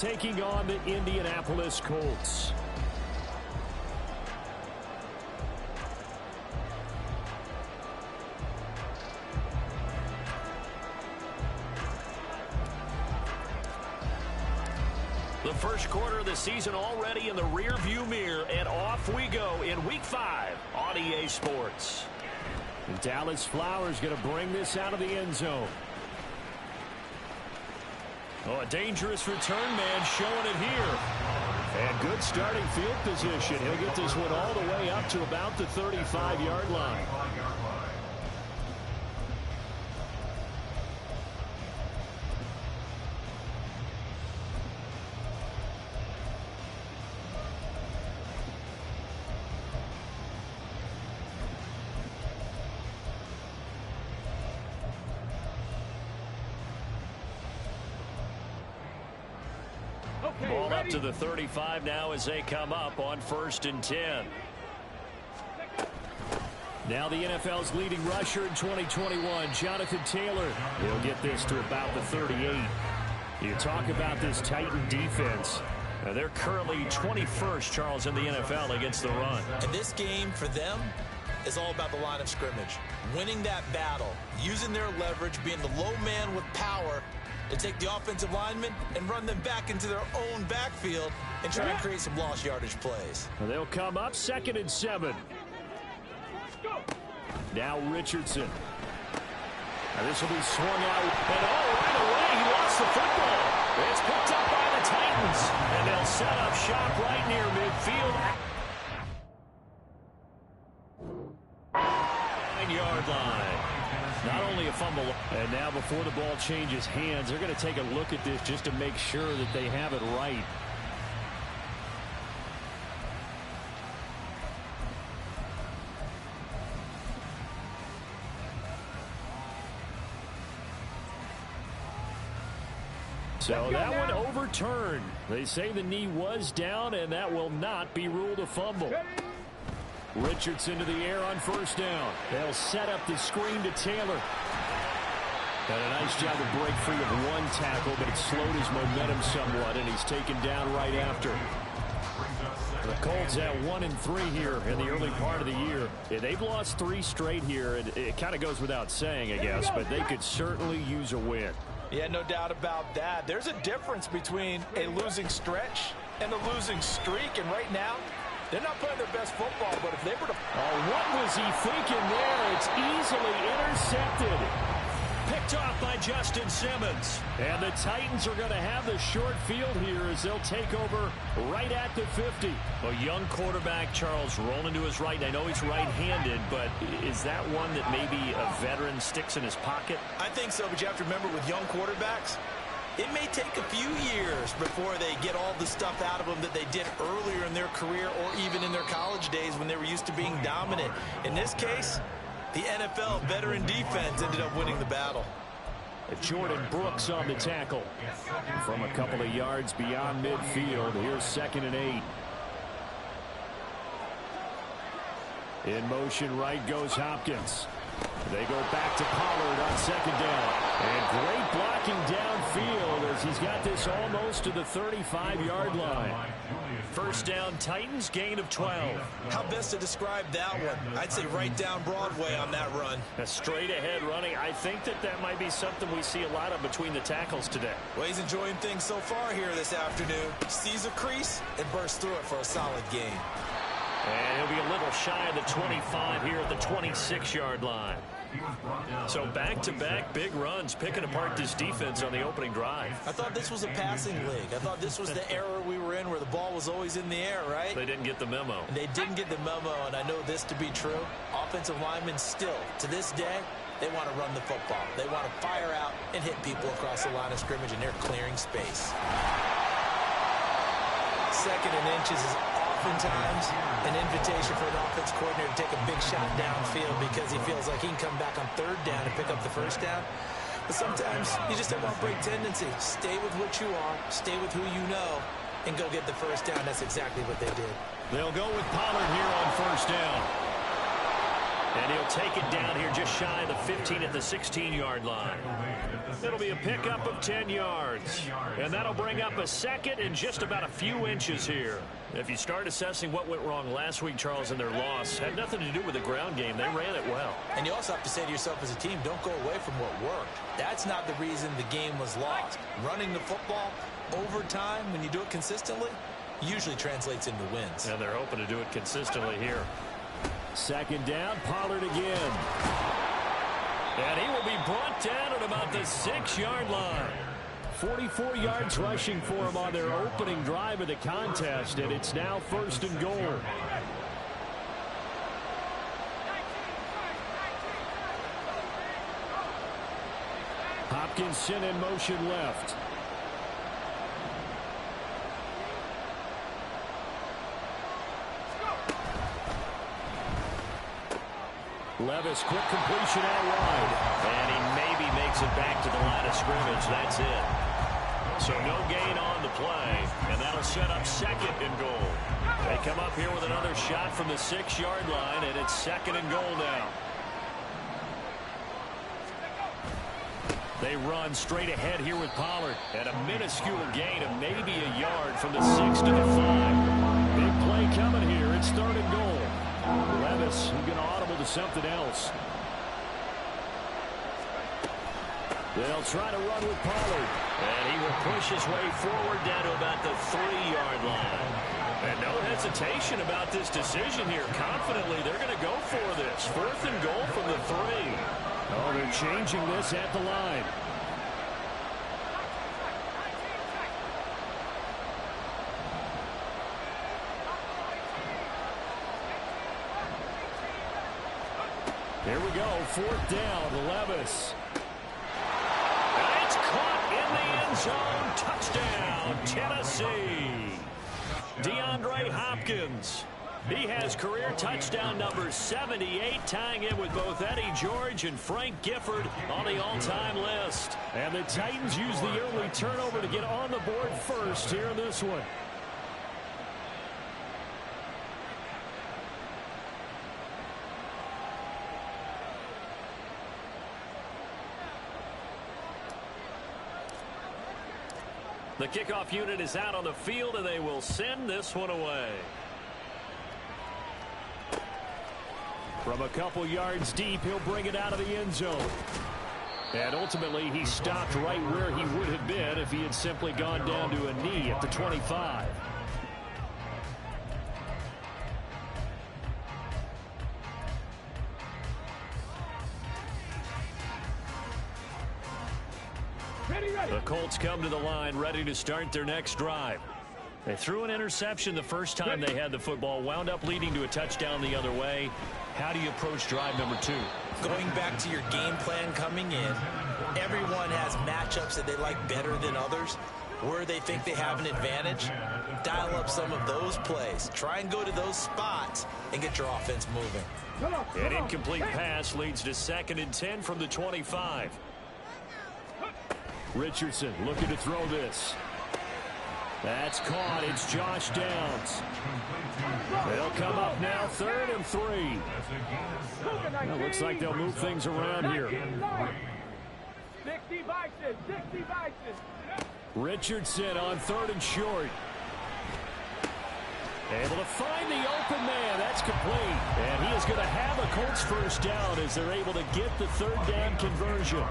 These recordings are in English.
taking on the Indianapolis Colts. The first quarter of the season already in the rear-view mirror, and off we go in Week 5 on EA Sports. And Dallas Flowers going to bring this out of the end zone. Oh, a dangerous return man showing it here. And good starting field position. He'll get this one all the way up to about the 35-yard line. Ball up to the 35 now as they come up on 1st and 10. Now the NFL's leading rusher in 2021, Jonathan Taylor. He'll get this to about the 38. You talk about this Titan defense. Now they're currently 21st, Charles, in the NFL against the run. And this game for them is all about the line of scrimmage. Winning that battle, using their leverage, being the low man with power to take the offensive linemen and run them back into their own backfield and try and create some lost yardage plays. They'll come up 2nd and 7. Now Richardson. Now this will be swung out. And right away he lost the football. It's picked up by the Titans. And they'll set up shop right near midfield. 9-yard line. Not only a fumble, and now before the ball changes hands, they're going to take a look at this just to make sure that they have it right. So that one overturned. They say the knee was down, and that will not be ruled a fumble. Richardson to the air on 1st down. They'll set up the screen to Taylor. And a nice job to break free of one tackle, but it slowed his momentum somewhat, and he's taken down right after. The Colts at 1-3 here in the early part of the year. Yeah, they've lost 3 straight here. It kind of goes without saying, I guess, but they could certainly use a win. Yeah, no doubt about that. There's a difference between a losing stretch and a losing streak, and right now, they're not playing their best football, but if they were to... Oh, what was he thinking there? It's easily intercepted. Picked off by Justin Simmons. And the Titans are going to have the short field here as they'll take over right at the 50. A young quarterback, Charles, rolling to his right. And I know he's right-handed, but is that one that maybe a veteran sticks in his pocket? I think so, but you have to remember with young quarterbacks, it may take a few years before they get all the stuff out of them that they did earlier in their career or even in their college days when they were used to being dominant. In this case, the NFL veteran defense ended up winning the battle. Jordan Brooks on the tackle. From a couple of yards beyond midfield, here's 2nd and 8. In motion right goes Hopkins. They go back to Pollard on 2nd down. And great blocking downfield as he's got this almost to the 35-yard line. 1st down, Titans, gain of 12. How best to describe that one? I'd say right down Broadway on that run. A straight-ahead running. I think that might be something we see a lot of between the tackles today. Well, he's enjoying things so far here this afternoon. Sees a crease and bursts through it for a solid gain. And he'll be a little shy of the 25 here at the 26-yard line. So back-to-back big runs, picking apart this defense on the opening drive. I thought this was a passing league. I thought this was the era we were in where the ball was always in the air, right? They didn't get the memo. And they didn't get the memo, and I know this to be true. Offensive linemen still, to this day, they want to run the football. They want to fire out and hit people across the line of scrimmage, and they're clearing space. 2nd and inches is oftentimes an invitation for an offense coordinator to take a big shot downfield because he feels like he can come back on 3rd down and pick up the 1st down. But sometimes you just have a break tendency. Stay with what you are, stay with who you know, and go get the 1st down. That's exactly what they did. They'll go with Pollard here on 1st down. And he'll take it down here just shy of the 15 at the 16-yard line. It'll be a pickup of 10 yards. And that'll bring up a second and just about a few inches here. If you start assessing what went wrong last week, Charles, in their loss, had nothing to do with the ground game. They ran it well. And you also have to say to yourself as a team, don't go away from what worked. That's not the reason the game was lost. Running the football over time, when you do it consistently, usually translates into wins. And they're hoping to do it consistently here. Second down, Pollard again. And he will be brought down at about the 6-yard line. 44 yards rushing for him on their opening drive of the contest, and it's now 1st and goal. Hopkinson in motion left. Levis, quick completion out wide. And he maybe makes it back to the line of scrimmage. That's it. So no gain on the play, and that'll set up 2nd and goal. They come up here with another shot from the 6-yard line, and it's 2nd and goal now. They run straight ahead here with Pollard, and a minuscule gain of maybe a yard from the 6 to the 5. Big play coming here. It's 3rd and goal. Levis, he's going to audible to something else. They'll try to run with Pollard. And he will push his way forward down to about the 3-yard line. And no hesitation about this decision here. Confidently, they're going to go for this. 4th and goal from the 3. Oh, they're changing this at the line. Here we go, 4th down, Levis. And it's caught in the end zone. Touchdown, Tennessee. DeAndre Hopkins. He has career touchdown number 78, tying in with both Eddie George and Frank Gifford on the all-time list. And the Titans use the early turnover to get on the board first here in this one. The kickoff unit is out on the field, and they will send this one away. From a couple yards deep, he'll bring it out of the end zone. And ultimately, he stopped right where he would have been if he had simply gone down to a knee at the 25. The Colts come to the line, ready to start their next drive. They threw an interception the first time they had the football, wound up leading to a touchdown the other way. How do you approach drive number 2? Going back to your game plan coming in, everyone has matchups that they like better than others. Where they think they have an advantage, dial up some of those plays. Try and go to those spots and get your offense moving. An incomplete pass leads to 2nd and 10 from the 25. Richardson looking to throw this. That's caught. It's Josh Downs. They'll come up now 3rd and 3. Well, looks like they'll move things around here. Richardson on 3rd and short. Able to find the open man. That's complete. And he is going to have a Colts first down as they're able to get the 3rd down conversion.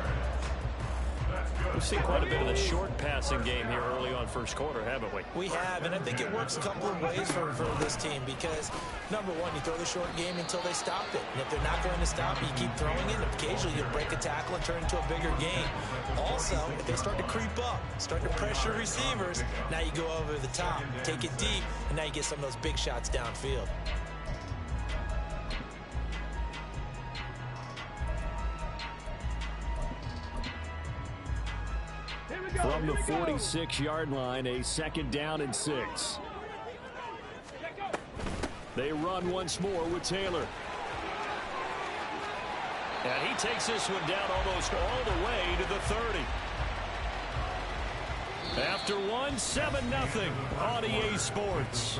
We've seen quite a bit of the short passing game here early on first quarter, haven't we? We have, and I think it works a couple of ways for this team because, number one, you throw the short game until they stop it. And if they're not going to stop it, you keep throwing it, and occasionally you'll break a tackle and turn into a bigger game. Also, if they start to creep up, start to pressure receivers, now you go over the top, take it deep, and now you get some of those big shots downfield. From the 46-yard line, a 2nd down and 6. They run once more with Taylor. And he takes this one down almost all the way to the 30. After one, 7-0 on EA Sports.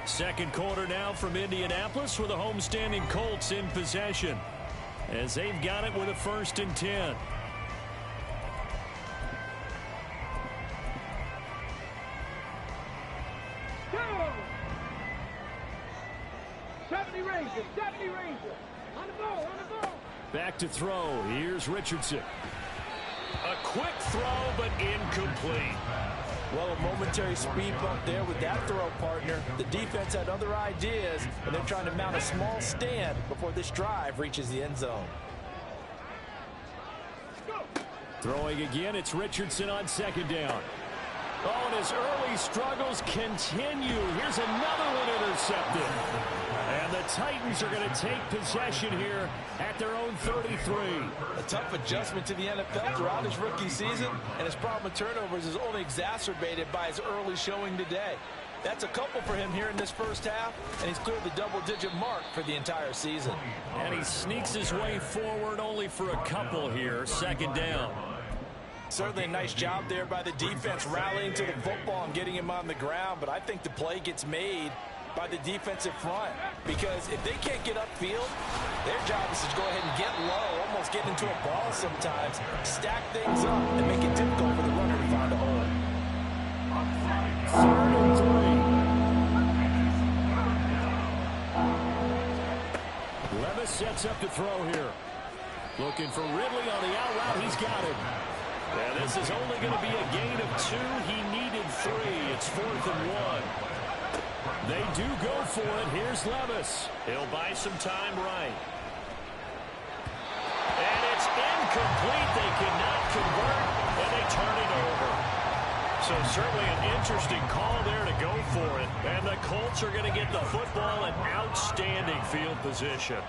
Second quarter now from Indianapolis with the homestanding Colts in possession, as they've got it with a 1st and 10. Back to throw. Here's Richardson. A quick throw, but incomplete. Well, a momentary speed bump there with that throw, partner. The defense had other ideas, and they're trying to mount a small stand before this drive reaches the end zone. Throwing again, it's Richardson on 2nd down. Oh, and his early struggles continue. Here's another one intercepted. And the Titans are going to take possession here at their own 33. A tough adjustment to the NFL throughout his rookie season, and his problem with turnovers is only exacerbated by his early showing today. That's a couple for him here in this first half, and he's cleared the double-digit mark for the entire season. And he sneaks his way forward only for a couple here. 2nd down. Certainly a nice job there by the defense rallying to the football and getting him on the ground, but I think the play gets made by the defensive front, because if they can't get upfield, their job is to go ahead and get low, almost get into a ball sometimes, stack things up, and make it difficult for the runner to find a hole. 3rd and 3. Levis sets up to throw here. Looking for Ridley on the out route. He's got it. And this is only going to be a gain of 2. He needed 3. It's 4th and 1. They do go for it. Here's Levis. He'll buy some time right. And it's incomplete. They cannot convert, and they turn it over. So certainly an interesting call there to go for it. And the Colts are going to get the football in outstanding field position.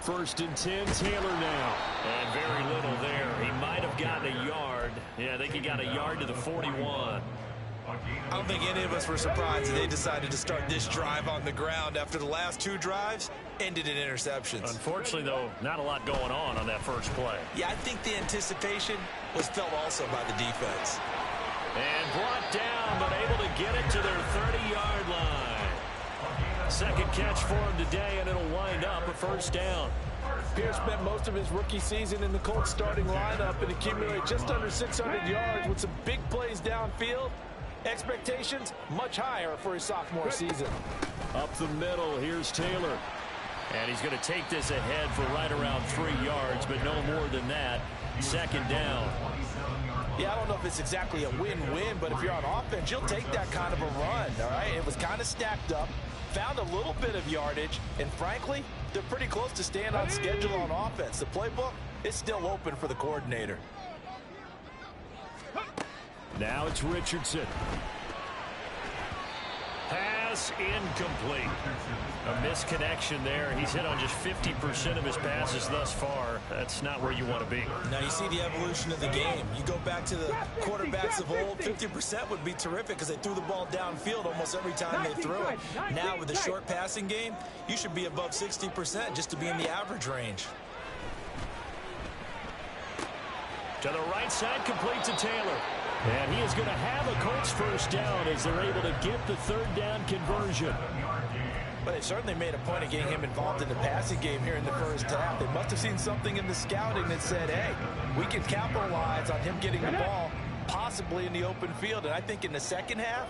1st and 10, Taylor now. And very little there. He might have gotten a yard. Yeah, I think he got a yard to the 41. I don't think any of us were surprised that they decided to start this drive on the ground after the last 2 drives ended in interceptions. Unfortunately, though, not a lot going on that first play. Yeah, I think the anticipation was felt also by the defense. And brought down, but able to get it to their 30-yard line. Second catch for him today, and it'll wind up a 1st down. Pierce spent most of his rookie season in the Colts starting lineup and accumulated just under 600 yards with some big plays downfield. Expectations much higher for his sophomore season. Up the middle, here's Taylor. And he's going to take this ahead for right around 3 yards, but no more than that. 2nd down. Yeah, I don't know if it's exactly a win-win, but if you're on offense, you'll take that kind of a run, all right? It was kind of stacked up, found a little bit of yardage, and frankly, they're pretty close to staying on schedule on offense. The playbook is still open for the coordinator. Now it's Richardson. Pass incomplete. A misconnection there. He's hit on just 50% of his passes thus far. That's not where you want to be. Now you see the evolution of the game. You go back to the quarterbacks of old, 50% would be terrific because they threw the ball downfield almost every time they threw it. Now with the short passing game, you should be above 60% just to be in the average range. To the right side, complete to Taylor. And he is going to have a Colts 1st down as they're able to get the 3rd down conversion. But they certainly made a point of getting him involved in the passing game here in the first half. They must have seen something in the scouting that said, hey, we can capitalize on him getting the ball possibly in the open field. And I think in the second half,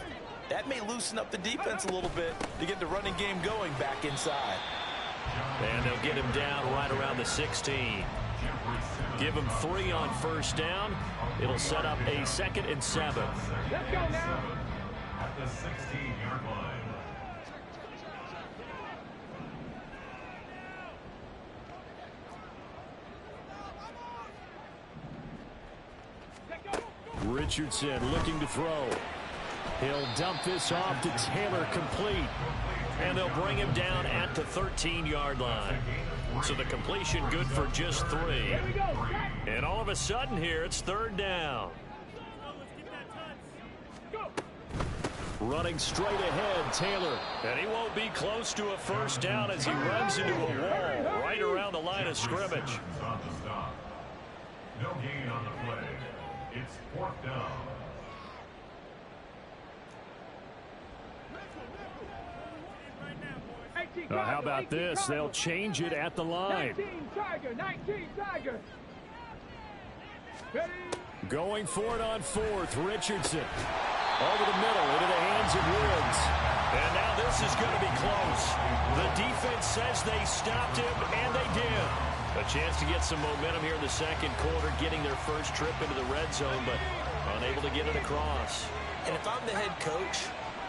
that may loosen up the defense a little bit to get the running game going back inside. And they'll get him down right around the 16. Give him 3 on 1st down. It'll set up a 2nd and 7. Let's go now. At the 16-yard line. Richardson looking to throw. He'll dump this off to Taylor, complete. And they'll bring him down at the 13-yard line. So the completion good for just 3. And all of a sudden here, it's 3rd down. Running straight ahead, Taylor. And he won't be close to a 1st down as he runs into a wall right around the line of scrimmage. No gain on the play. It's 4th down. How about this? They'll change it at the line. 19 Tiger. Going for it on fourth. Richardson over the middle into the hands of Woods. And now this is going to be close. The defense says they stopped him, and they did. A chance to get some momentum here in the second quarter, getting their first trip into the red zone, but unable to get it across. And if I'm the head coach,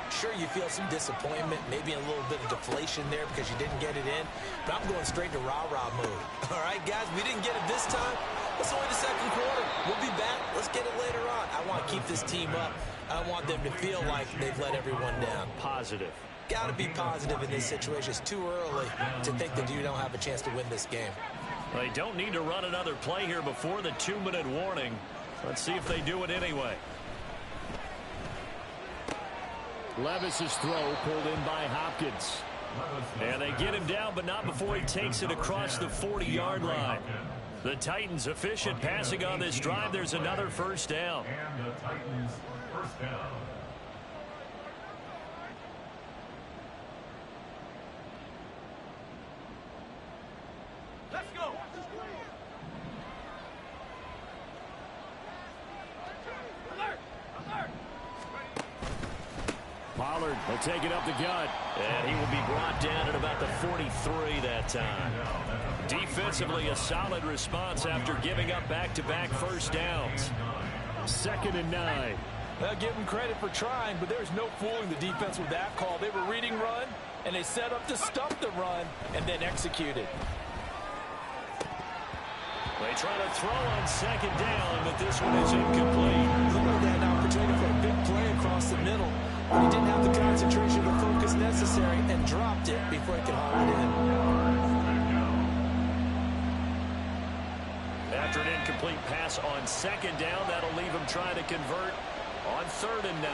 sure, you feel some disappointment, maybe a little bit of deflation there because you didn't get it in, but I'm going straight to rah-rah mode. All right, guys, we didn't get it this time. It's only the second quarter. We'll be back. Let's get it later on. I want to keep this team up. I want them to feel like they've let everyone down. Positive. Got to be positive in this situation. It's too early to think that you don't have a chance to win this game. They don't need to run another play here before the 2-minute warning. Let's see if they do it anyway. Levis's throw pulled in by Hopkins. And they get him down, but not before he takes it across the 40-yard line. The Titans efficient passing on this drive. There's another first down. And the Titans first down. Let's go. Alert. Pollard will take it up the gut, and he will be brought down at about the 43 that time. Defensively, a solid response after giving up back-to-back first downs. 2nd and 9. I'll give them credit for trying, but there's no fooling the defense with that call. They were reading run, and they set up to stop the run and then executed. They try to throw on 2nd down, but this one is incomplete. Looked like they had an opportunity for a big play across the middle, but he didn't have the concentration or focus necessary and dropped it before he could haul it in. After an incomplete pass on 2nd down, that'll leave him trying to convert on 3rd and 9.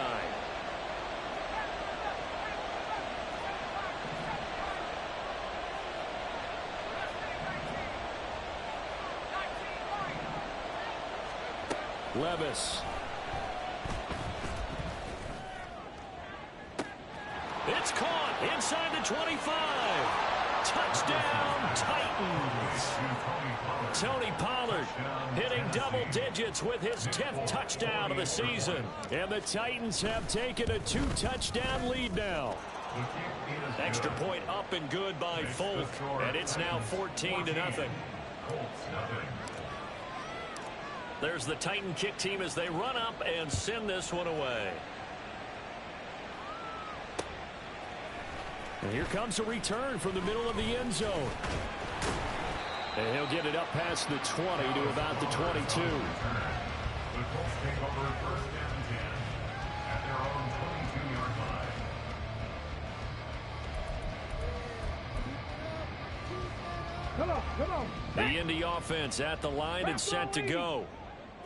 Levis. It's caught inside the 25. Touchdown, Titans. Tony Pollard hitting double digits with his 10th touchdown of the season. And the Titans have taken a 2-touchdown lead now. Extra point up and good by Folk. And it's now 14-0. There's the Titan kick team as they run up and send this one away. And here comes a return from the middle of the end zone. And he'll get it up past the 20 to about the 22. The Colts take over 1st and 10 at their own 22-yard line. Come on. The Indy offense at the line and set to go.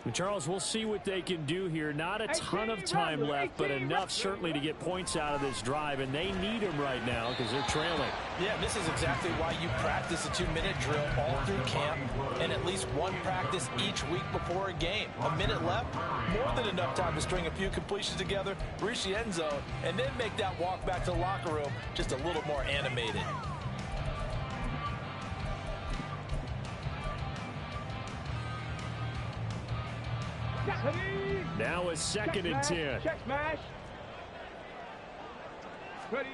And Charles, we'll see what they can do here. Not a ton of time left, but enough certainly to get points out of this drive, and they need them right now because they're trailing. Yeah, this is exactly why you practice a 2-minute drill all through camp and at least one practice each week before a game. A minute left, more than enough time to string a few completions together, reach the end zone, and then make that walk back to the locker room just a little more animated. Now a 2nd and 10. Check smash. Ready.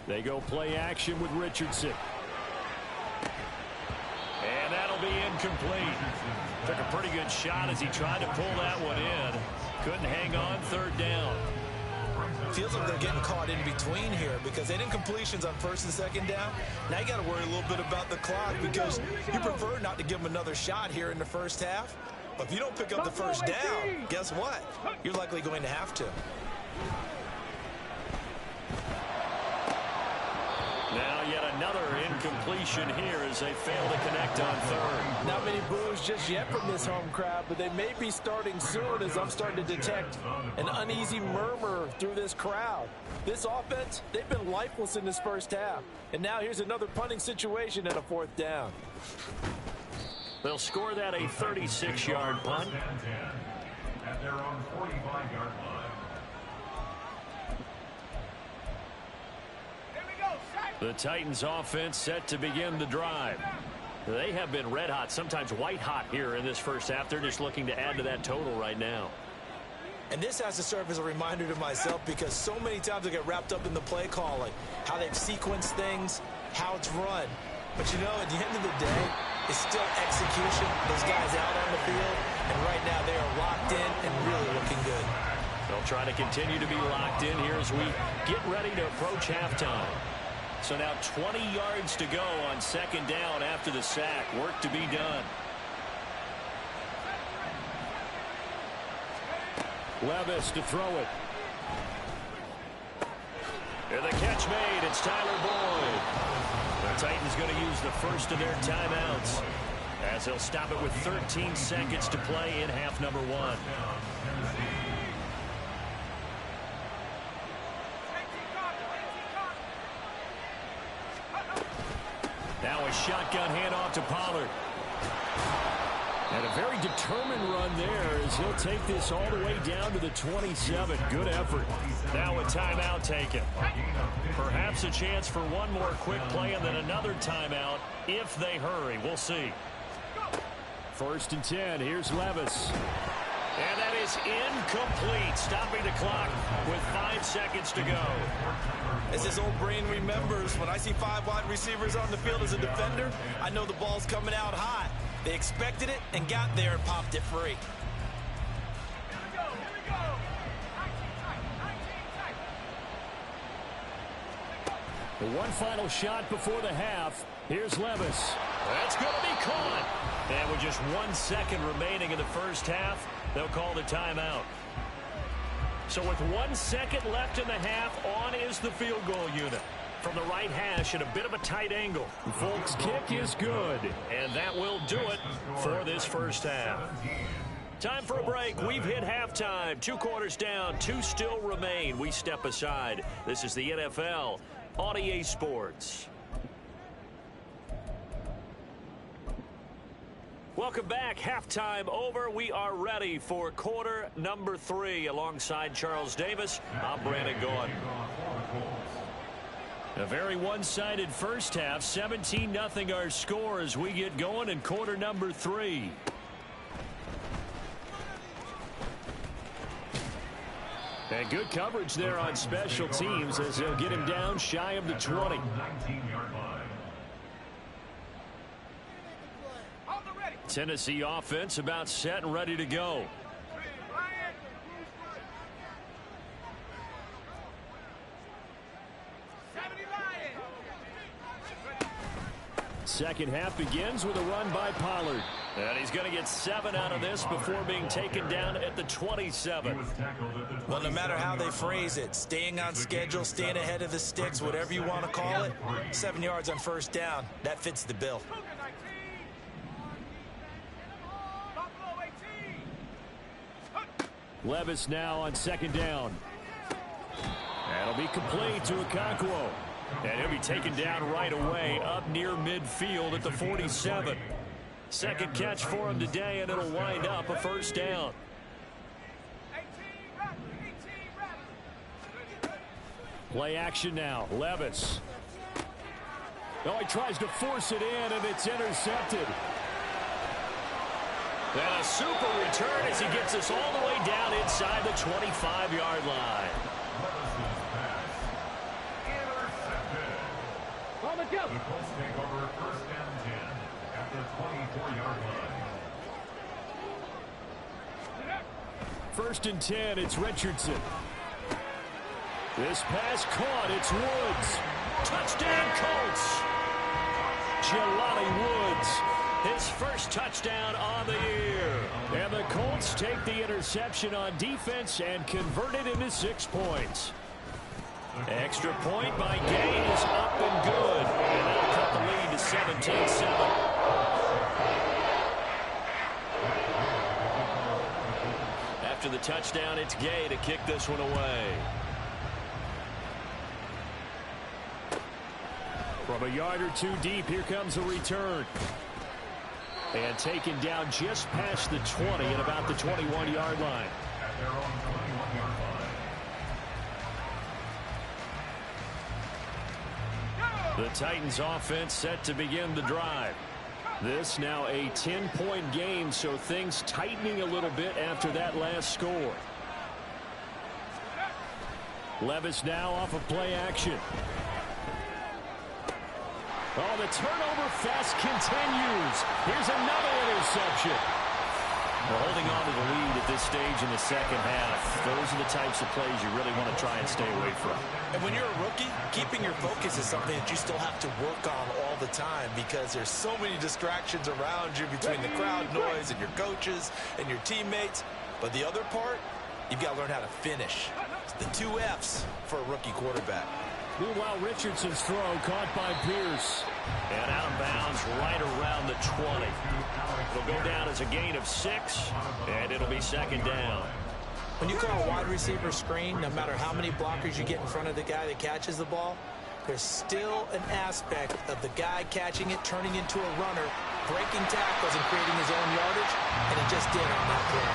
They go play action with Richardson. And that'll be incomplete. Took a pretty good shot as he tried to pull that one in. Couldn't hang on 3rd down. Feels like they're getting caught in between here because they didn't completions on 1st and 2nd down. Now you got to worry a little bit about the clock because you prefer not to give them another shot here in the first half. But if you don't pick up the first down, guess what? You're likely going to have to. Now yet another incompletion here as they fail to connect on 3rd. Not many boos just yet from this home crowd, but they may be starting soon as I'm starting to detect an uneasy murmur through this crowd. This offense, they've been lifeless in this first half. And now here's another punting situation and a 4th down. They'll score that a 36-yard punt. 1st and 10 at their own 45-yard line. Here we go. Sack The Titans offense set to begin the drive. They have been red hot, sometimes white hot here in this first half. They're just looking to add to that total right now. And this has to serve as a reminder to myself because so many times I get wrapped up in the play calling, how they've sequenced things, how it's run. But you know, at the end of the day, it's still execution. Those guys out on the field, and right now they are locked in and really looking good. They'll try to continue to be locked in here as we get ready to approach halftime. So now 20 yards to go on second down after the sack. Work to be done. Levis to throw it. And the catch made. It's Tyler Boyd. The Titans going to use the first of their timeouts as they'll stop it with 13 seconds to play in half number one. Now a shotgun handoff to Pollard. And a very determined run there as he'll take this all the way down to the 27. Good effort. Now a timeout taken. Perhaps a chance for one more quick play and then another timeout if they hurry. We'll see. 1st and 10. Here's Levis. And that is incomplete. Stopping the clock with 5 seconds to go. As his old brain remembers, when I see 5 wide receivers on the field as a defender, I know the ball's coming out high. They expected it and got there and popped it free. The one final shot before the half. Here's Levis. That's going to be caught. And with just 1 second remaining in the first half, they'll call the timeout. So with 1 second left in the half, on is the field goal unit. From the right hash at a bit of a tight angle. Folks' kick is good. And that will do it for this first half. Time for a break. We've hit halftime. 2 quarters down. 2 still remain. We step aside. This is the NFL on EA Sports. Welcome back. Halftime over. We are ready for quarter number 3. Alongside Charles Davis, I'm Brandon Gaudin. A very one-sided first half. 17-0 our score as we get going in quarter number 3. And good coverage there on special teams as they'll get him down shy of the 20. Tennessee offense about set and ready to go. Second half begins with a run by Pollard. And he's going to get 7 out of this before being taken down at the 27. Well, no matter how they phrase it, staying on schedule, staying ahead of the sticks, whatever you want to call it, 7 yards on first down, that fits the bill. Levis now on second down. That'll be complete to Okonkwo. And he'll be taken down right away up near midfield at the 47. Second catch for him today, and it'll wind up a first down. Play action now. Levis. Oh, he tries to force it in, and it's intercepted. And a super return as he gets us all the way down inside the 25-yard line. The Colts take over 1st and 10 at the 24-yard line. 1st and 10, it's Richardson. This pass caught, it's Woods. Touchdown, Colts. Jelani Woods, his first touchdown on the year. And the Colts take the interception on defense and convert it into 6 points. Extra point by Gay is up and good. And that'll cut the lead to 17-7. After the touchdown, it's Gay to kick this one away. From a yard or 2 deep, here comes a return. And taken down just past the 20 at about the 21-yard line. At their own 21-yard line. The Titans offense set to begin the drive. This now a 10-point game, so things tightening a little bit after that last score. Levis now off of play action. Oh, the turnover fest continues. Here's another interception. Well, holding on to the lead at this stage in the second half, those are the types of plays you really want to try and stay away from. And when you're a rookie, keeping your focus is something that you still have to work on all the time because there's so many distractions around you between the crowd noise and your coaches and your teammates. But the other part, you've got to learn how to finish. It's the 2 F's for a rookie quarterback. Meanwhile, Richardson's throw caught by Pierce. And out of bounds right around the 20. It'll go down as a gain of 6, and it'll be second down. When you call a wide receiver screen, no matter how many blockers you get in front of the guy that catches the ball, there's still an aspect of the guy catching it, turning into a runner, breaking tackles and creating his own yardage, and he just did on that play.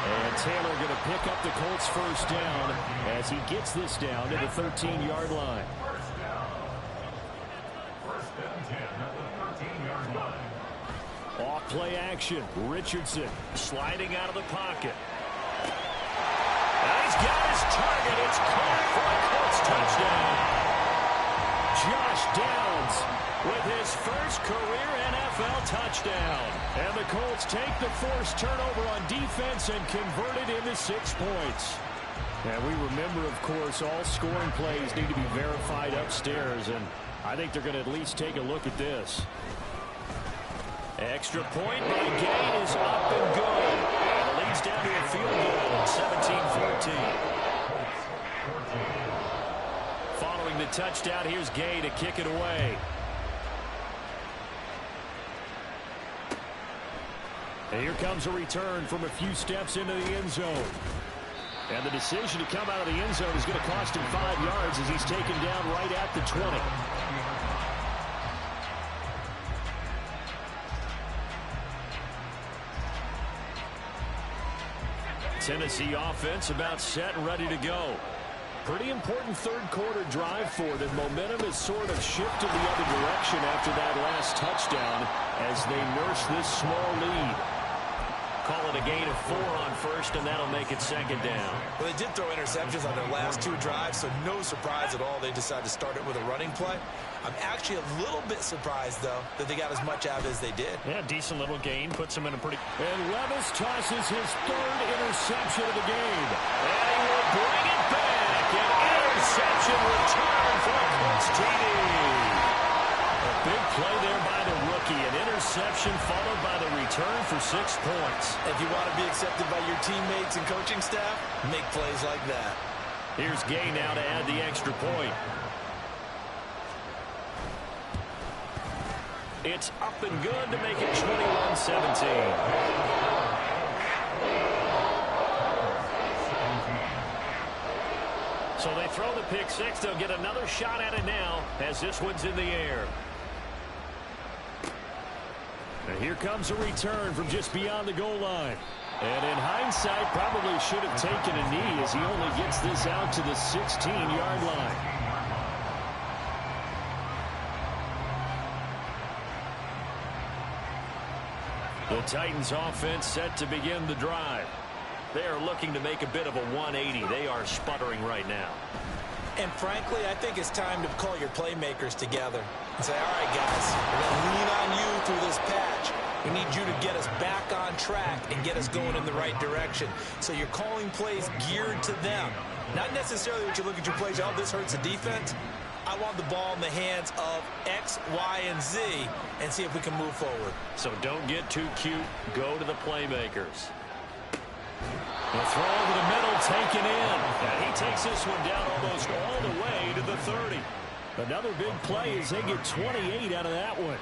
And Taylor going to pick up the Colts first down as he gets this down to the 13-yard line. First and 10 at the 13-yard line. Off play action. Richardson sliding out of the pocket. And he's got his target. It's caught for a Colts touchdown. Josh Downs with his first career NFL touchdown. And the Colts take the forced turnover on defense and convert it into 6 points. And we remember, of course, all scoring plays need to be verified upstairs, and I think they're going to at least take a look at this. Extra point by Gay is up and good. And it leads down to a field goal, 17-14. Following the touchdown, here's Gay to kick it away. And here comes a return from a few steps into the end zone. And the decision to come out of the end zone is going to cost him 5 yards as he's taken down right at the 20. Tennessee offense about set and ready to go. Pretty important third quarter drive for them. Momentum has sort of shifted the other direction after that last touchdown as they nurse this small lead. Call it a gain of 4 on first, and that'll make it second down. Well, they did throw interceptions on their last 2 drives, so no surprise at all they decided to start it with a running play. I'm actually a little bit surprised, though, that they got as much out as they did. Yeah, decent little gain. Puts them in a pretty... And Levis tosses his 3rd interception of the game. And he will bring it back. An interception return for a Colts TD. A big play there by the rookie. An interception followed by the return for 6 points. If you want to be accepted by your teammates and coaching staff, make plays like that. Here's Gay now to add the extra point. It's up and good to make it 21-17. So they throw the pick 6. They'll get another shot at it now as this one's in the air. And here comes a return from just beyond the goal line. And in hindsight, probably should have taken a knee as he only gets this out to the 16-yard line. The Titans offense set to begin the drive. They are looking to make a bit of a 180. They are sputtering right now. And frankly, I think it's time to call your playmakers together and say, all right, guys, we're going to lean on you through this patch. We need you to get us back on track and get us going in the right direction. So you're calling plays geared to them. Not necessarily what you look at your plays, oh, this hurts the defense. I want the ball in the hands of X, Y, and Z and see if we can move forward. So don't get too cute. Go to the playmakers. The throw over the middle, taken in. And he takes this one down almost all the way to the 30. Another big play as they get 28 out of that one.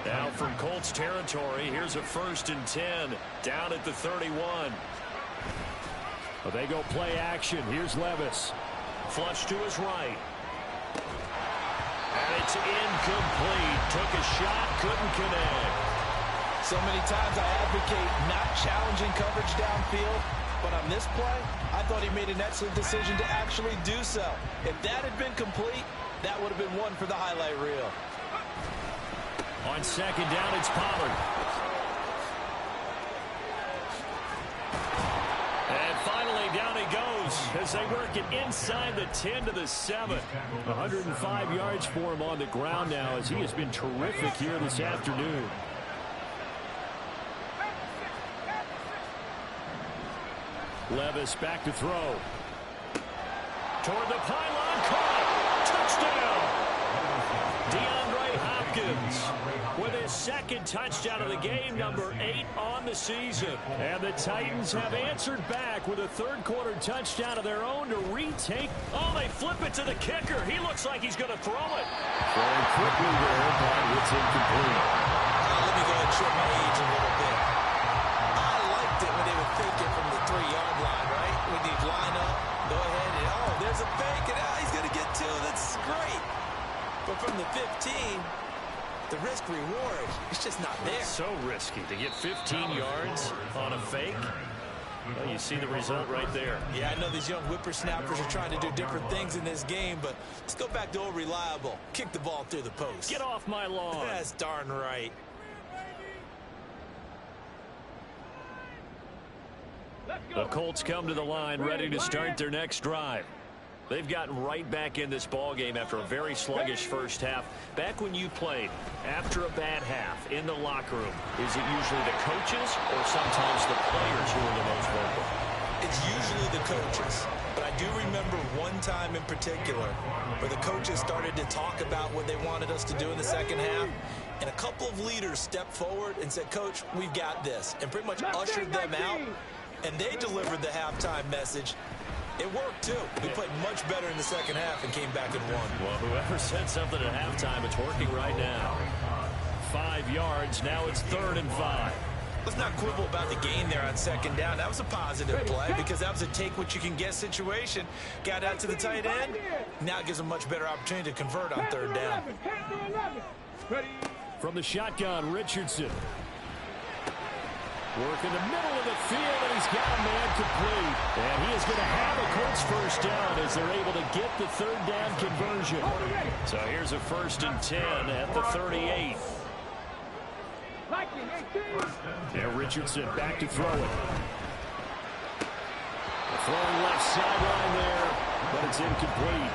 Now from Colts territory, here's a 1st and 10 down at the 31. Well, they go play action. Here's Levis. Flush to his right. And it's incomplete. Took a shot, couldn't connect. So many times I advocate not challenging coverage downfield, but on this play, I thought he made an excellent decision to actually do so. If that had been complete, That would have been one for the highlight reel. On second down, it's Pollard. And finally, down he goes as they work it inside the 10 to the 7. 105 yards for him on the ground now as he has been terrific here this afternoon. Levis back to throw. Toward the pylon, caught. Touchdown. DeAndre Hopkins with his second touchdown of the game, number 8 on the season. And the Titans have answered back with a third-quarter touchdown of their own to retake. Oh, they flip it to the kicker. He looks like he's going to throw it. Throwing quickly there, but it's incomplete. Let me go ahead and show my age a little bit. I liked it when they would fake it from the 3-yard line, right? When they line up, go ahead, and oh, there's a fake, and he's going to get 2. That's great. But from the 15, the risk-reward, it's just not there. So risky to get 15 yards on a fake. Well, you see the result right there. Yeah, I know these young whippersnappers are trying to do different things in this game, but let's go back to old reliable. Kick the ball through the post. Get off my lawn. That's darn right. The Colts come to the line ready to start their next drive. They've gotten right back in this ballgame after a very sluggish first half. Back when you played, after a bad half in the locker room, is it usually the coaches or sometimes the players who are the most vocal? It's usually the coaches. But I do remember one time in particular where the coaches started to talk about what they wanted us to do in the second half. And a couple of leaders stepped forward and said, "Coach, we've got this." And pretty much ushered them out. And they delivered the halftime message. It worked, too. We played much better in the second half and came back and won. Well, whoever said something at halftime, it's working right now. 5 yards. Now it's 3rd and 5. Let's not quibble about the gain there on second down. That was a positive play because that was a take-what-you-can-get situation. Got out to the tight end. Now it gives a much better opportunity to convert on 3rd down. From the shotgun, Richardson. Work in the middle of the field, and he's got a man complete. And he is going to have a Colts first down as they're able to get the 3rd down conversion. So here's a 1st and 10 at the 38. And Richardson back to throw it. Throwing left sideline there, but it's incomplete.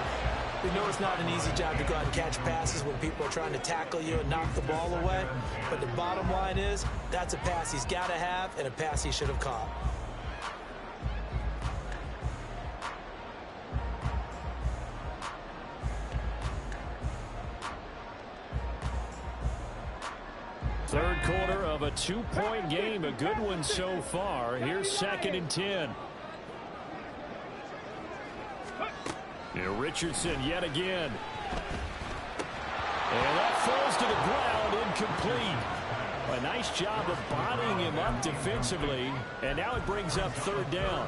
We know it's not an easy job to go out and catch passes when people are trying to tackle you and knock the ball away. But the bottom line is, that's a pass he's got to have and a pass he should have caught. Third quarter of a 2-point game, a good one so far. Here's 2nd and 10. Richardson yet again. And that falls to the ground, incomplete. A nice job of bodying him up defensively. And now it brings up 3rd down.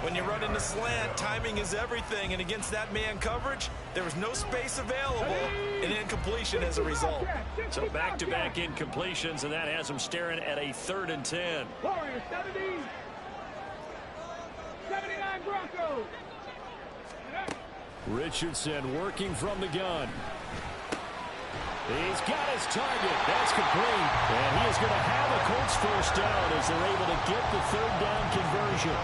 When you run in the slant, timing is everything. And against that man coverage, there was no space available. An incompletion as a result. So back-to-back incompletions, and that has him staring at a 3rd and 10. Warriors 70. 79 Broncos. Richardson working from the gun. He's got his target. That's complete. And he is going to have a Colts first down as they're able to get the 3rd down conversion.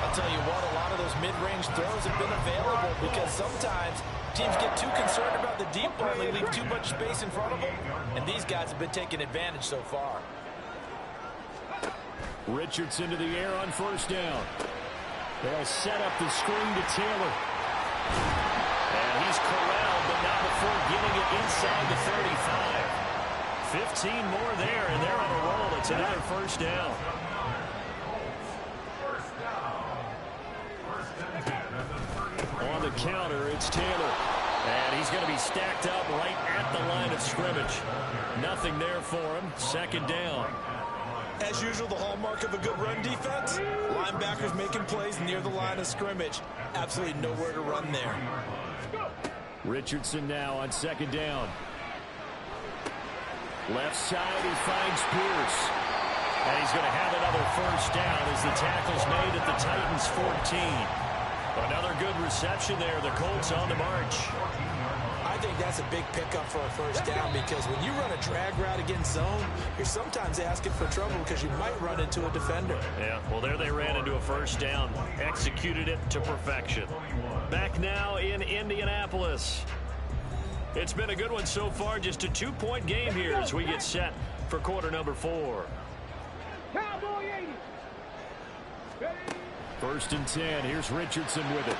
I'll tell you what, a lot of those mid-range throws have been available because sometimes teams get too concerned about the deep ball. They leave too much space in front of them. And these guys have been taking advantage so far. Richardson to the air on 1st down. They'll set up the screen to Taylor. And he's corralled, but not before getting it inside the 35. 15 more there, and they're on a roll. It's another 1st down. On the counter, it's Taylor. And he's going to be stacked up right at the line of scrimmage. Nothing there for him. 2nd down. As usual, the hallmark of a good run defense, linebackers making plays near the line of scrimmage. Absolutely nowhere to run there. Richardson now on 2nd down. Left side, he finds Pierce. And he's going to have another 1st down as the tackle's made at the Titans' 14. Another good reception there. The Colts on the march. think that's a big pickup for a first down because when you run a drag route against zone, you're sometimes asking for trouble because you might run into a defender. Yeah, well, there they ran into a first down. Executed it to perfection. Back now in Indianapolis. It's been a good one so far. Just a 2-point game here as we get set for quarter number 4. Cowboy 80. First and 10. Here's Richardson with it.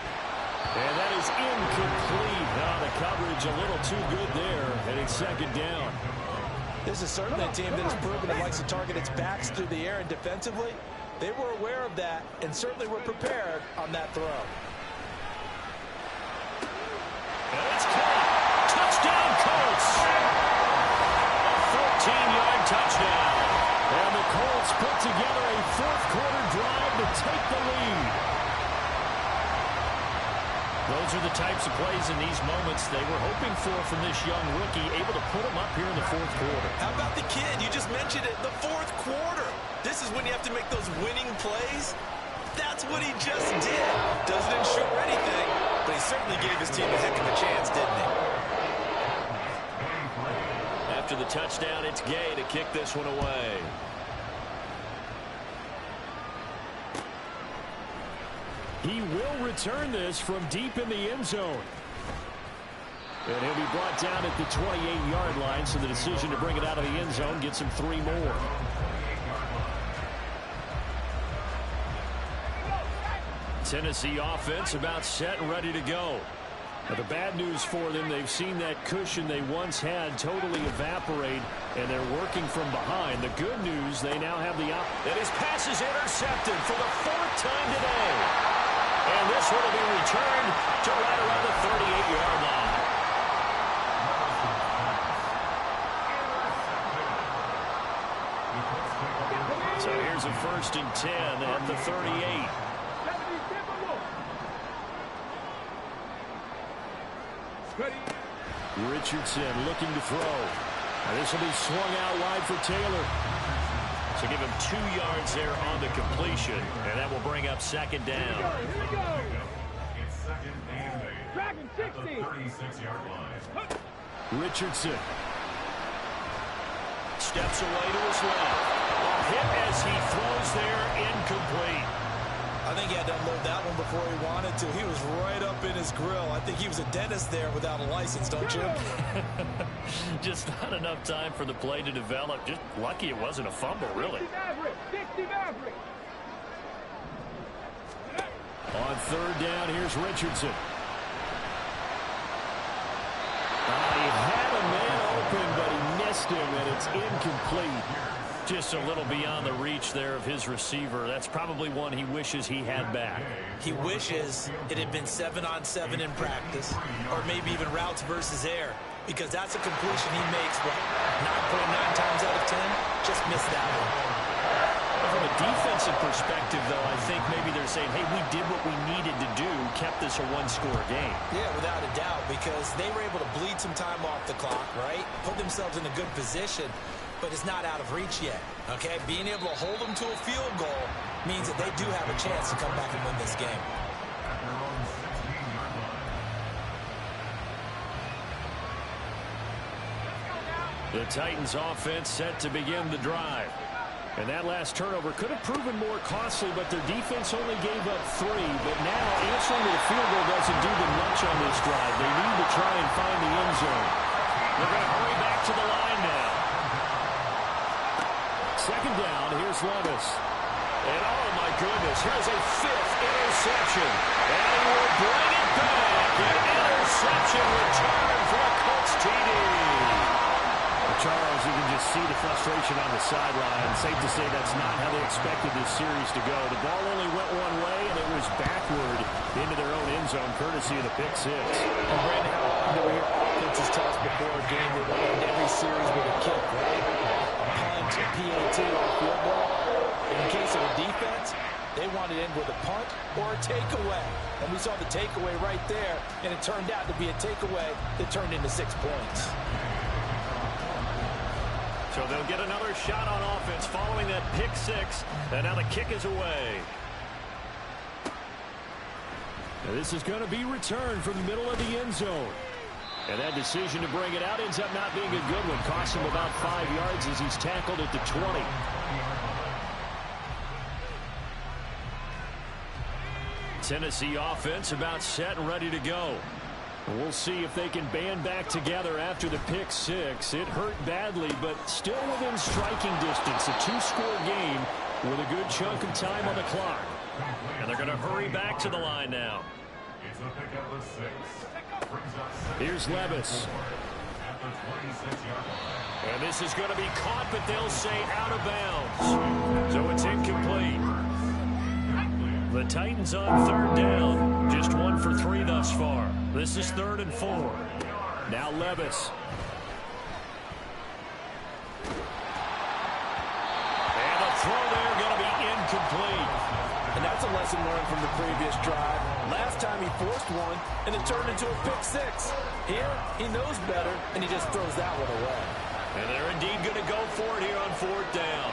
And that is incomplete. The coverage a little too good there, and it's second down. This is certainly a team that has proven it likes to target its backs through the air, and defensively, they were aware of that and certainly were prepared on that throw. And it's caught. Touchdown, Colts. A 14-yard touchdown. And the Colts put together a fourth-quarter drive to take the lead. Those are the types of plays in these moments they were hoping for from this young rookie, able to put them up here in the fourth quarter. How about the kid? You just mentioned it, the fourth quarter. This is when you have to make those winning plays. That's what he just did. Doesn't ensure anything, but he certainly gave his team a heck of a chance, didn't he? After the touchdown, it's Gay to kick this one away. He will return this from deep in the end zone. And he'll be brought down at the 28-yard line, so the decision to bring it out of the end zone gets him 3 more. Tennessee offense about set and ready to go. Now, the bad news for them, they've seen that cushion they once had totally evaporate, and they're working from behind. The good news, they now have the and his pass is intercepted for the 4th time today. And this one will be returned to right around the 38-yard line. So here's a 1st and 10 at the 38. Richardson looking to throw. Now this will be swung out wide for Taylor. So give him 2 yards there on the completion, and that will bring up second down. Here we go. It's second and 8. Dragon 60. 36-yard line. Richardson steps away to his left. A hit as he throws there, incomplete. I think he had to unload that one before he wanted to. He was right up in his grill. I think he was a dentist there without a license, don't you? Just not enough time for the play to develop. Just lucky it wasn't a fumble, really. 60 Maverick. On 3rd down, here's Richardson. He had a man open, but he missed him, and it's incomplete. Just a little beyond the reach there of his receiver. That's probably one he wishes he had back. He wishes it had been 7-on-7 in practice, or maybe even routes versus air, because that's a completion he makes, what, 9.9 times out of 10? Just missed that one. From a defensive perspective, though, I think maybe they're saying, hey, we did what we needed to do, kept this a 1-score game. Yeah, without a doubt, because they were able to bleed some time off the clock, right? Put themselves in a good position, but it's not out of reach yet, okay? Being able to hold them to a field goal means that they do have a chance to come back and win this game. The Titans offense set to begin the drive. And that last turnover could have proven more costly, but their defense only gave up 3. But now answering to the field goal doesn't do them much on this drive. They need to try and find the end zone. They're going to hurry back to the line now. Second down, here's Levis. And oh my goodness, here's a 5th interception. And he will bring it back. An interception return for a Colts TD. Charles, you can just see the frustration on the sideline. Safe to say that's not how they expected this series to go. The ball only went one way, and it was backward into their own end zone, courtesy of the pick 6. And Brandon, how often do we hear offenses tell us before a game they want to end every series with a kick, right? A punt, a PAT, or a field goal. In the case of a defense, they want to end with a punt or a takeaway. And we saw the takeaway right there, and it turned out to be a takeaway that turned into 6 points. So they'll get another shot on offense following that pick 6. And now the kick is away. Now this is going to be returned from the middle of the end zone. And that decision to bring it out ends up not being a good one. Costs him about 5 yards as he's tackled at the 20. Tennessee offense about set and ready to go. We'll see if they can band back together after the pick six. It hurt badly, but still within striking distance. A two-score game with a good chunk of time on the clock. And they're going to hurry back to the line now. It's a pick at the 6. Here's Levis. And this is going to be caught, but they'll say out of bounds. So it's incomplete. The Titans on third down. Just 1 for 3 thus far. This is 3rd and 4. Now Levis. And a throw there going to be incomplete. And that's a lesson learned from the previous drive. Last time he forced one, and it turned into a pick six. Here, he knows better, and he just throws that one away. And they're indeed going to go for it here on 4th down.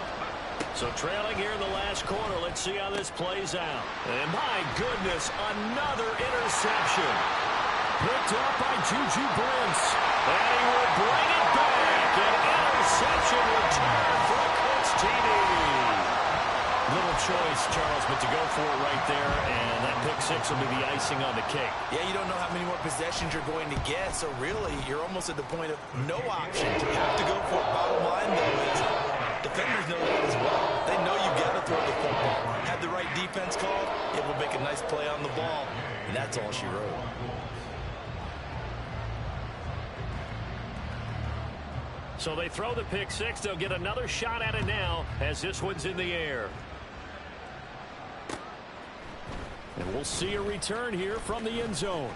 So trailing here in the last quarter. Let's see how this plays out. And my goodness, another interception. Picked up by Juju Brents. And he will bring it back. An interception return for a Colts TD. Little choice, Charles, but to go for it right there, and that pick six will be the icing on the cake. Yeah, you don't know how many more possessions you're going to get, so really, you're almost at the point of no options. You have to go for it. Bottom line, though, is defenders know that as well. They know you've got to throw the football. Have the right defense called, it will make a nice play on the ball, and that's all she wrote. So they throw the pick six. They'll get another shot at it now as this one's in the air. And we'll see a return here from the end zone.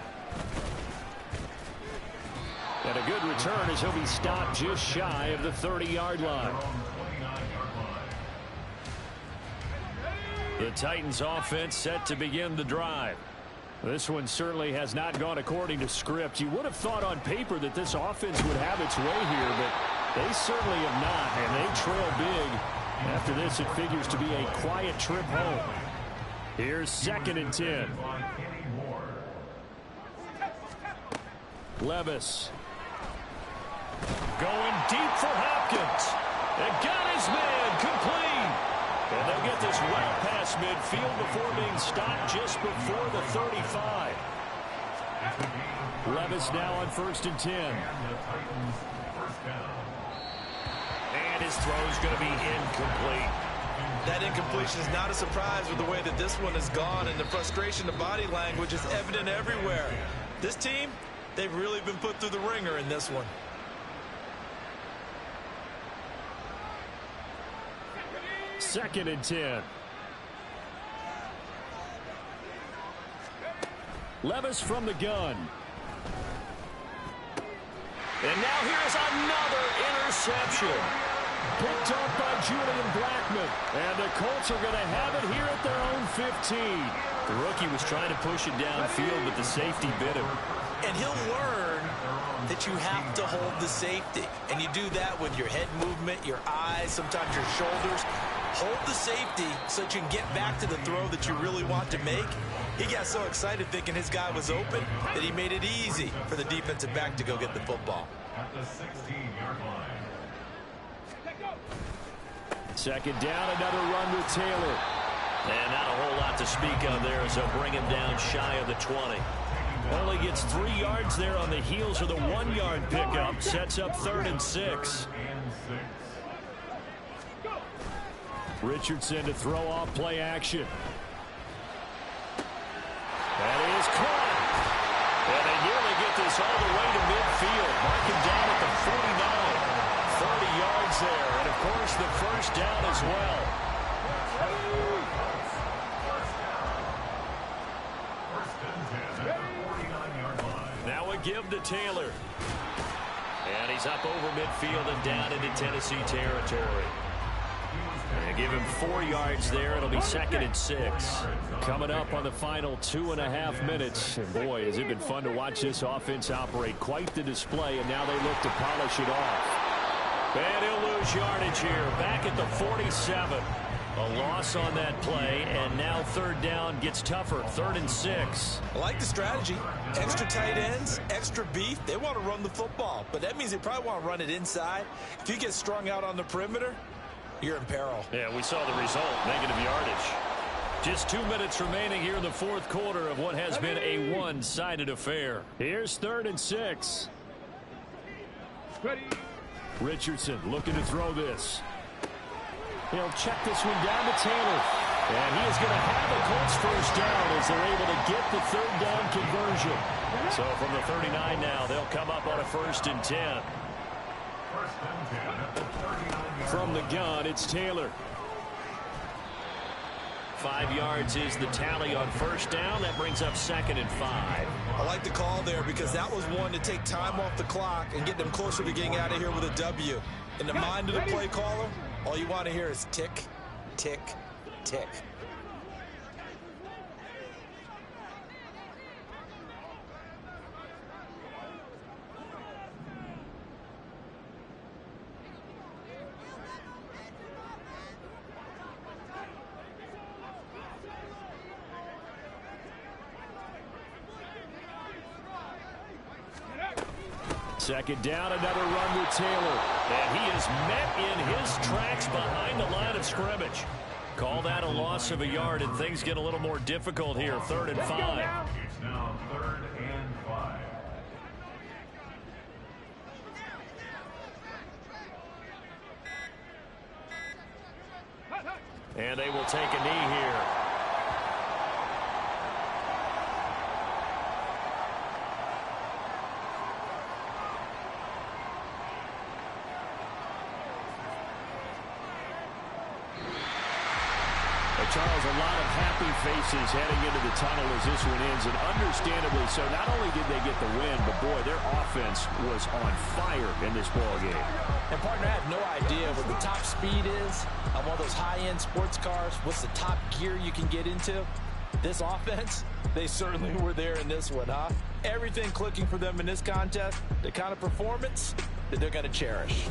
And a good return as he'll be stopped just shy of the 30-yard line. The Titans offense set to begin the drive. This one certainly has not gone according to script. You would have thought on paper that this offense would have its way here, but they certainly have not, and they trail big. After this, it figures to be a quiet trip home. Here's 2nd and 10. Levis. Going deep for Hopkins. And got his man complete. And they'll get this well past midfield before being stopped just before the 35. Levis now on 1st and 10. And his throw's going to be incomplete. That incompletion is not a surprise with the way that this one has gone, and the frustration, the body language is evident everywhere. This team, they've really been put through the ringer in this one. Second and 10. Levis from the gun. And now here's another interception. Picked up by Julian Blackmon. And the Colts are going to have it here at their own 15. The rookie was trying to push it downfield, but the safety bit him. And he'll learn that you have to hold the safety. And you do that with your head movement, your eyes, sometimes your shoulders. Hold the safety so that you can get back to the throw that you really want to make. He got so excited thinking his guy was open that he made it easy for the defensive back to go get the football. At the 16-yard line. 2nd down, another run with Taylor. And not a whole lot to speak of there as they'll bring him down shy of the 20. Only gets 3 yards there on the heels of the 1-yard pickup. Sets up 3rd and 6. Richardson to throw off play action. That is caught. And they nearly get this all the way to midfield. Marking down at the 49. 30 yards there. And, of course, the 1st down as well. Now a give to Taylor. And he's up over midfield and down into Tennessee territory. And give him 4 yards there. It'll be 2nd and 6. Coming up on the final 2.5 minutes. And boy, has it been fun to watch this offense operate. Quite the display, and now they look to polish it off. And he'll lose yardage here. Back at the 47. A loss on that play, and now third down gets tougher. 3rd and 6. I like the strategy. Extra tight ends, extra beef. They want to run the football, but that means they probably want to run it inside. If you get strung out on the perimeter, you're in peril. Yeah, we saw the result, negative yardage. Just 2 minutes remaining here in the 4th quarter of what has been a one-sided affair. Here's 3rd and 6. Ready. Richardson looking to throw this. He'll check this one down to Taylor. And he is going to have a Colts first down as they're able to get the 3rd down conversion. So from the 39 now, they'll come up on a 1st and 10. From the gun, it's Taylor. 5 yards is the tally on 1st down. That brings up 2nd and 5. I like the call there because that was one to take time off the clock and get them closer to getting out of here with a W. In the mind of the play caller, all you want to hear is tick, tick, tick. Second down, another run with Taylor. And he is met in his tracks behind the line of scrimmage. Call that a loss of a yard, and things get a little more difficult here. 3rd and 5. It's now 3rd and 5. And they will take a knee here. Charles, a lot of happy faces heading into the tunnel as this one ends, and understandably so. Not only did they get the win, but boy, their offense was on fire in this ball game. And partner, I have no idea what the top speed is on one of those high-end sports cars. What's the top gear you can get into? This offense, they certainly were there in this one, huh? Everything clicking for them in this contest, the kind of performance that they're going to cherish.